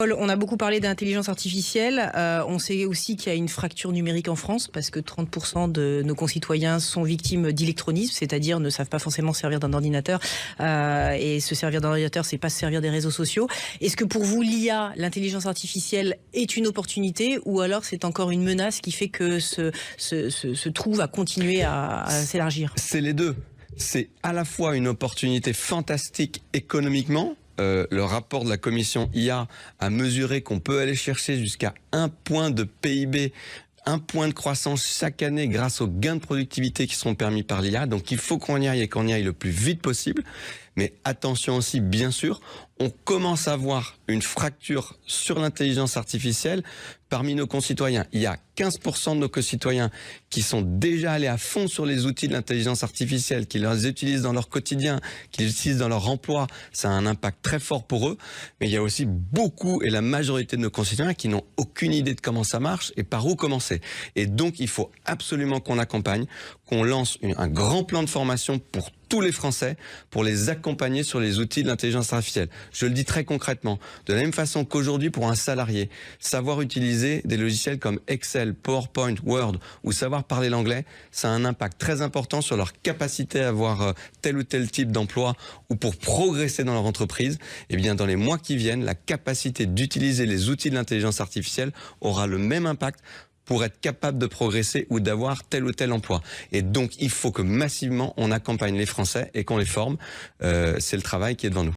Paul, on a beaucoup parlé d'intelligence artificielle. On sait aussi qu'il y a une fracture numérique en France parce que 30% de nos concitoyens sont victimes d'électronisme, c'est-à-dire ne savent pas forcément servir d'un ordinateur. Et se servir d'un ordinateur, c'est pas se servir des réseaux sociaux. Est-ce que pour vous, l'IA, l'intelligence artificielle, est une opportunité ou alors c'est encore une menace qui fait que ce trou va continuer à s'élargir? C'est les deux. C'est à la fois une opportunité fantastique économiquement. Le rapport de la commission IA a mesuré qu'on peut aller chercher jusqu'à 1 point de PIB, 1 point de croissance chaque année grâce aux gains de productivité qui seront permis par l'IA. Donc il faut qu'on y aille et qu'on y aille le plus vite possible. Mais attention aussi, bien sûr, on commence à voir une fracture sur l'intelligence artificielle parmi nos concitoyens. Il y a 15% de nos concitoyens qui sont déjà allés à fond sur les outils de l'intelligence artificielle, qui les utilisent dans leur quotidien, qui les utilisent dans leur emploi. Ça a un impact très fort pour eux. Mais il y a aussi beaucoup et la majorité de nos concitoyens qui n'ont aucune idée de comment ça marche et par où commencer. Et donc, il faut absolument qu'on accompagne, qu'on lance un grand plan de formation pour tous les Français pour les accompagner sur les outils de l'intelligence artificielle. Je le dis très concrètement, de la même façon qu'aujourd'hui pour un salarié, savoir utiliser des logiciels comme Excel, PowerPoint, Word ou savoir parler l'anglais, ça a un impact très important sur leur capacité à avoir tel ou tel type d'emploi ou pour progresser dans leur entreprise. Et bien dans les mois qui viennent, la capacité d'utiliser les outils de l'intelligence artificielle aura le même impact pour être capable de progresser ou d'avoir tel ou tel emploi. Et donc, il faut que massivement, on accompagne les Français et qu'on les forme. C'est le travail qui est devant nous.